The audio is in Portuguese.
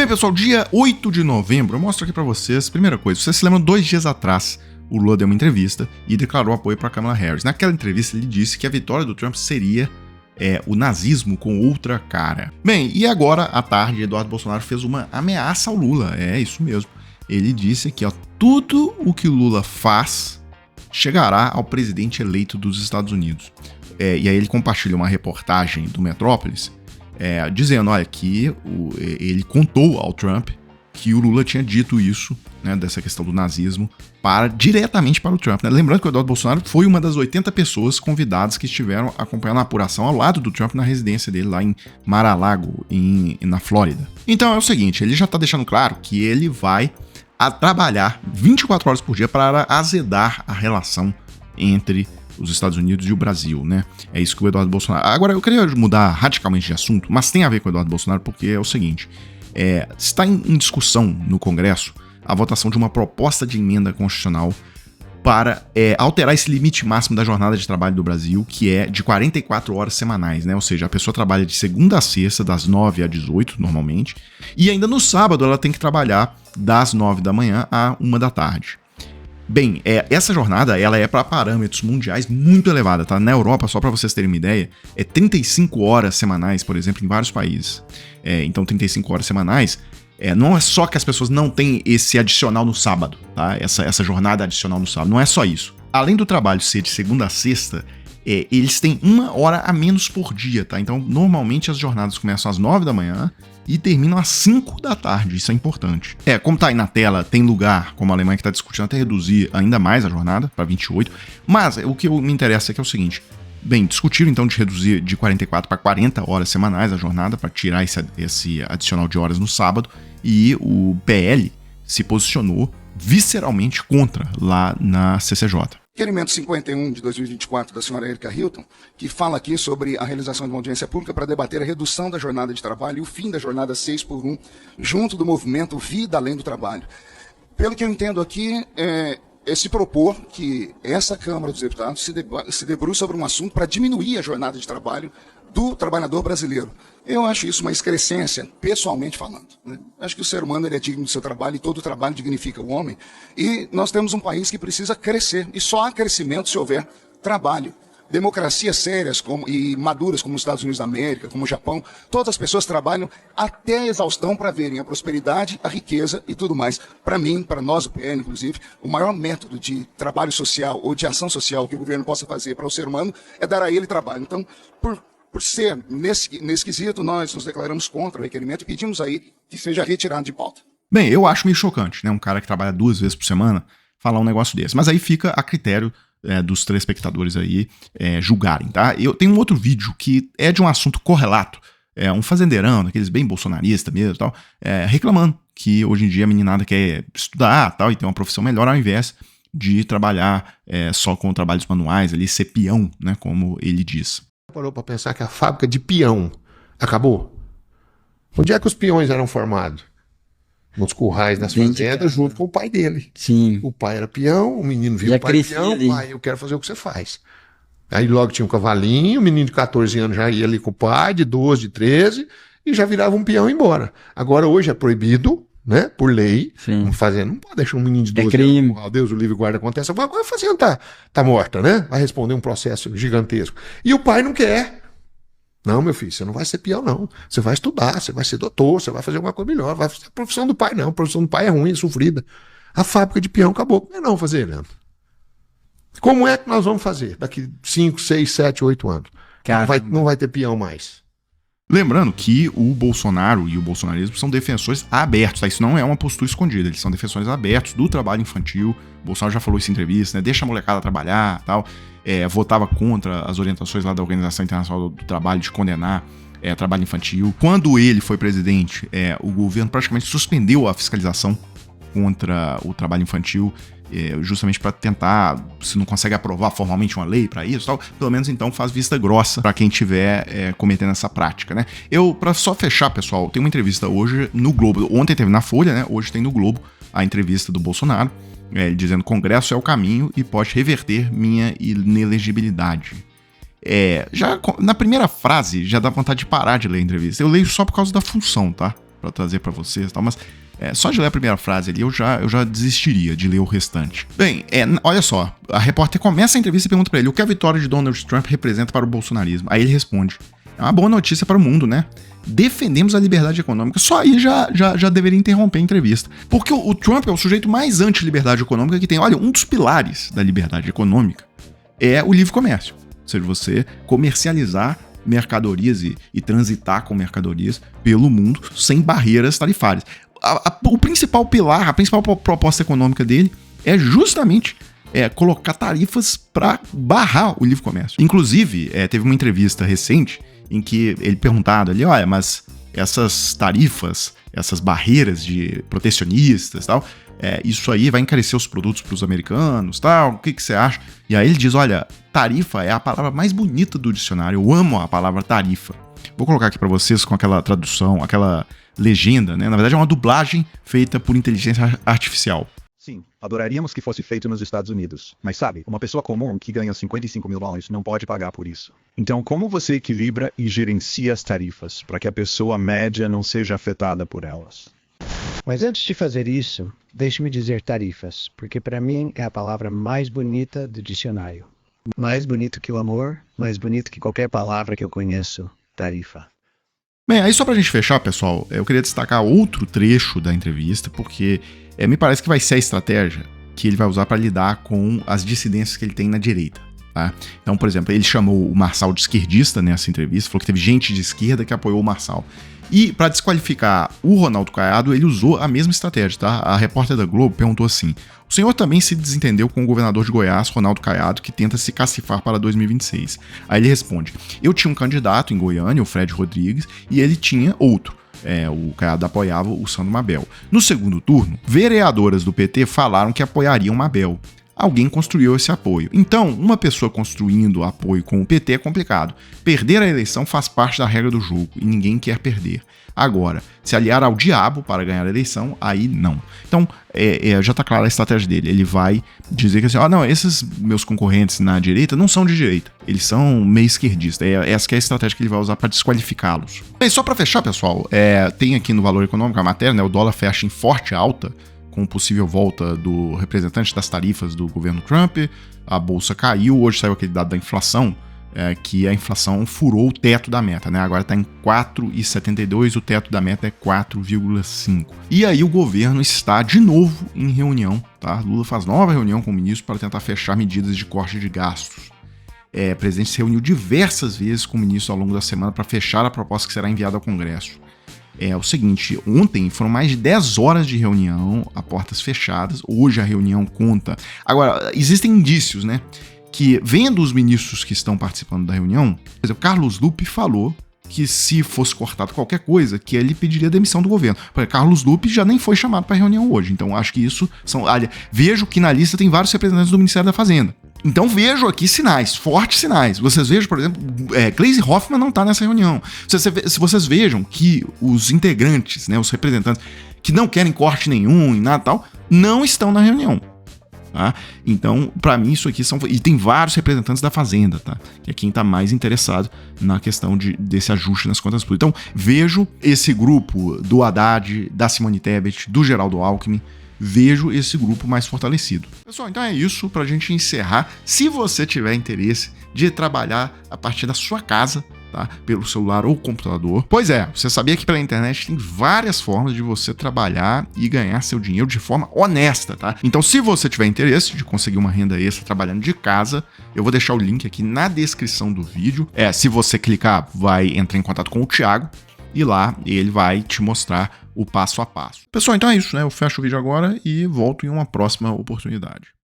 pessoal, dia 8 de novembro, eu mostro aqui pra vocês, primeira coisa, vocês se lembram, 2 dias atrás, o Lula deu uma entrevista e declarou apoio pra Kamala Harris. Naquela entrevista ele disse que a vitória do Trump seria o nazismo com outra cara. Bem, e agora, à tarde, Eduardo Bolsonaro fez uma ameaça ao Lula, é isso mesmo. Ele disse que tudo o que o Lula faz chegará ao presidente eleito dos Estados Unidos. E aí ele compartilha uma reportagem do Metrópolis, dizendo, olha, que ele contou ao Trump que o Lula tinha dito isso, né, dessa questão do nazismo, diretamente para o Trump. Né? Lembrando que o Eduardo Bolsonaro foi uma das 80 pessoas convidadas que estiveram acompanhando a apuração ao lado do Trump na residência dele lá em Mar-a-Lago, na Flórida. Então é o seguinte, ele já está deixando claro que ele vai trabalhar 24 horas por dia para azedar a relação entre os Estados Unidos e o Brasil, né? É isso que o Eduardo Bolsonaro... Agora, eu queria mudar radicalmente de assunto, mas tem a ver com o Eduardo Bolsonaro, porque é o seguinte, está em discussão no Congresso a votação de uma proposta de emenda constitucional para alterar esse limite máximo da jornada de trabalho do Brasil, que é de 44 horas semanais, né? Ou seja, a pessoa trabalha de segunda a sexta, das 9 às 18, normalmente, e ainda no sábado ela tem que trabalhar das 9 da manhã à 1 da tarde. Bem, essa jornada ela é para parâmetros mundiais muito elevada, tá? Na Europa, só para vocês terem uma ideia, 35 horas semanais, por exemplo, em vários países. Então, 35 horas semanais, não é só que as pessoas não têm esse adicional no sábado, tá? Essa jornada adicional no sábado, não é só isso. Além do trabalho ser de segunda a sexta, eles têm 1 hora a menos por dia, tá? Então, normalmente as jornadas começam às 9 da manhã e terminam às 5 da tarde, isso é importante. Como tá aí na tela, tem lugar, como a Alemanha, que tá discutindo até reduzir ainda mais a jornada, para 28, mas o que me interessa aqui é o seguinte, bem, discutiram então de reduzir de 44 para 40 horas semanais a jornada, para tirar esse adicional de horas no sábado, e o PL se posicionou visceralmente contra lá na CCJ. Requerimento 51 de 2024 da senhora Erika Hilton, que fala aqui sobre a realização de uma audiência pública para debater a redução da jornada de trabalho e o fim da jornada 6x1, junto do movimento Vida Além do Trabalho. Pelo que eu entendo aqui, se propor que essa Câmara dos Deputados se debruce sobre um assunto para diminuir a jornada de trabalho do trabalhador brasileiro. Eu acho isso uma excrescência, pessoalmente falando, né? Acho que o ser humano ele é digno do seu trabalho e todo trabalho dignifica o homem. E nós temos um país que precisa crescer. E só há crescimento se houver trabalho. Democracias sérias e maduras como os Estados Unidos da América, como o Japão, todas as pessoas trabalham até a exaustão para verem a prosperidade, a riqueza e tudo mais. Para mim, para nós, o PN, inclusive, o maior método de trabalho social ou de ação social que o governo possa fazer para o ser humano é dar a ele trabalho. Então, por ser nesse quesito, nós nos declaramos contra o requerimento e pedimos aí que seja retirado de pauta. Bem, eu acho meio chocante, né? Um cara que trabalha 2 vezes por semana falar um negócio desse. Mas aí fica a critério dos telespectadores aí julgarem, tá? Eu tenho um outro vídeo que é de um assunto correlato. Um fazendeirão, daqueles bem bolsonaristas mesmo e tal, reclamando que hoje em dia a meninada quer estudar tal, e ter uma profissão melhor ao invés de trabalhar só com trabalhos manuais, ali, ser peão, né? Como ele diz. Parou para pensar que a fábrica de peão acabou? Onde é que os peões eram formados? Nos currais das fazendas, junto com o pai dele. Sim. O pai era peão, o menino viu o pai peão, pai, eu quero fazer o que você faz. Aí logo tinha um cavalinho, o menino de 14 anos já ia ali com o pai, de 12, de 13, e já virava um peão e embora. Agora hoje é proibido, né, por lei, não pode deixar um menino de 12 anos, oh, Deus o livre guarda, acontece, agora a fazenda tá morta, né, vai responder um processo gigantesco. E o pai não quer. Não, meu filho, você não vai ser peão, não. Você vai estudar, você vai ser doutor, você vai fazer alguma coisa melhor. Vai fazer a profissão do pai, não. A profissão do pai é ruim, é sofrida. A fábrica de peão acabou. Como é que nós vamos fazer, Leandro? Como é que nós vamos fazer daqui 5, 6, 7, 8 anos? Não vai ter peão mais. Lembrando que o Bolsonaro e o bolsonarismo são defensores abertos, tá? Isso não é uma postura escondida, eles são defensores abertos do trabalho infantil. O Bolsonaro já falou isso em entrevista, né? Deixa a molecada trabalhar, tal. Votava contra as orientações lá da Organização Internacional do Trabalho de condenar trabalho infantil. Quando ele foi presidente, o governo praticamente suspendeu a fiscalização contra o trabalho infantil, justamente para tentar, se não consegue aprovar formalmente uma lei para isso, tal, pelo menos então faz vista grossa para quem estiver cometendo essa prática, né? Para só fechar, pessoal, tem uma entrevista hoje no Globo. Ontem teve na Folha, né? Hoje tem no Globo a entrevista do Bolsonaro, dizendo: Congresso é o caminho e pode reverter minha inelegibilidade. Já na primeira frase já dá vontade de parar de ler a entrevista. Eu leio só por causa da função, tá? para trazer para vocês, tal, mas só de ler a primeira frase ali eu já desistiria de ler o restante. Bem, olha só, a repórter começa a entrevista e pergunta para ele o que a vitória de Donald Trump representa para o bolsonarismo. Aí ele responde: é uma boa notícia para o mundo, né? Defendemos a liberdade econômica. Só aí já deveria interromper a entrevista. Porque o Trump é o sujeito mais anti-liberdade econômica que tem. Olha, um dos pilares da liberdade econômica é o livre comércio. Ou seja, você comercializar mercadorias e transitar com mercadorias pelo mundo sem barreiras tarifárias. O principal pilar, a principal proposta econômica dele é justamente colocar tarifas para barrar o livre comércio. Inclusive, teve uma entrevista recente em que ele perguntado ali, olha, mas essas tarifas, essas barreiras de protecionistas e tal, isso aí vai encarecer os produtos para os americanos, tal, o que você acha? E aí ele diz, olha, tarifa é a palavra mais bonita do dicionário, eu amo a palavra tarifa. Vou colocar aqui para vocês com aquela tradução, aquela legenda, né? Na verdade é uma dublagem feita por inteligência artificial. Sim, adoraríamos que fosse feito nos Estados Unidos. Mas sabe, uma pessoa comum que ganha $55 mil não pode pagar por isso. Então, como você equilibra e gerencia as tarifas para que a pessoa média não seja afetada por elas? Mas antes de fazer isso, deixe-me dizer tarifas, porque para mim é a palavra mais bonita do dicionário. Mais bonito que o amor, mais bonito que qualquer palavra que eu conheço, tarifa. Bem, aí só pra gente fechar, pessoal, eu queria destacar outro trecho da entrevista, porque me parece que vai ser a estratégia que ele vai usar para lidar com as dissidências que ele tem na direita. Tá? Então, por exemplo, ele chamou o Marçal de esquerdista nessa entrevista, falou que teve gente de esquerda que apoiou o Marçal. E para desqualificar o Ronaldo Caiado, ele usou a mesma estratégia, tá? A repórter da Globo perguntou assim: o senhor também se desentendeu com o governador de Goiás, Ronaldo Caiado, que tenta se cacifar para 2026. Aí ele responde: eu tinha um candidato em Goiânia, o Fred Rodrigues, e ele tinha outro. O Caiado apoiava o Sandro Mabel. No segundo turno, vereadoras do PT falaram que apoiariam Mabel. Alguém construiu esse apoio. Então, uma pessoa construindo apoio com o PT é complicado. Perder a eleição faz parte da regra do jogo e ninguém quer perder. Agora, se aliar ao diabo para ganhar a eleição, aí não. Então, já está clara a estratégia dele. Ele vai dizer que assim, não, esses meus concorrentes na direita não são de direita. Eles são meio esquerdistas. Essa que é a estratégia que ele vai usar para desqualificá-los. Bem, só para fechar, pessoal, tem aqui no Valor Econômico a matéria, né, o dólar fecha em forte alta, com possível volta do representante das tarifas do governo Trump, a bolsa caiu, hoje saiu aquele dado da inflação, que a inflação furou o teto da meta, né? Agora está em 4,72, o teto da meta é 4,5. E aí o governo está de novo em reunião, tá? Lula faz nova reunião com o ministro para tentar fechar medidas de corte de gastos. O presidente se reuniu diversas vezes com o ministro ao longo da semana para fechar a proposta que será enviada ao Congresso. É o seguinte, ontem foram mais de 10 horas de reunião a portas fechadas, hoje a reunião conta. Agora, existem indícios, né, que vendo os ministros que estão participando da reunião, por exemplo, Carlos Lupe falou que se fosse cortado qualquer coisa, que ele pediria a demissão do governo. Porque Carlos Lupe já nem foi chamado para a reunião hoje, então acho que isso são... Vejo que na lista tem vários representantes do Ministério da Fazenda. Então vejo aqui sinais, fortes sinais. Vocês vejam, por exemplo, Gleisi Hoffmann não está nessa reunião. Se vocês vejam que os integrantes, né, os representantes que não querem corte nenhum e nada tal, não estão na reunião. Tá? Então, para mim, isso aqui são... E tem vários representantes da Fazenda, tá? Que é quem está mais interessado na questão desse ajuste nas contas públicas. Então, vejo esse grupo do Haddad, da Simone Tebet, do Geraldo Alckmin, vejo esse grupo mais fortalecido. Pessoal, então é isso pra gente encerrar. Se você tiver interesse de trabalhar a partir da sua casa, tá? Pelo celular ou computador. Pois é, você sabia que pela internet tem várias formas de você trabalhar e ganhar seu dinheiro de forma honesta, tá? Então, se você tiver interesse de conseguir uma renda extra trabalhando de casa, eu vou deixar o link aqui na descrição do vídeo. Se você clicar, vai entrar em contato com o Thiago e lá ele vai te mostrar o passo a passo. Pessoal, então é isso, né? Eu fecho o vídeo agora e volto em uma próxima oportunidade.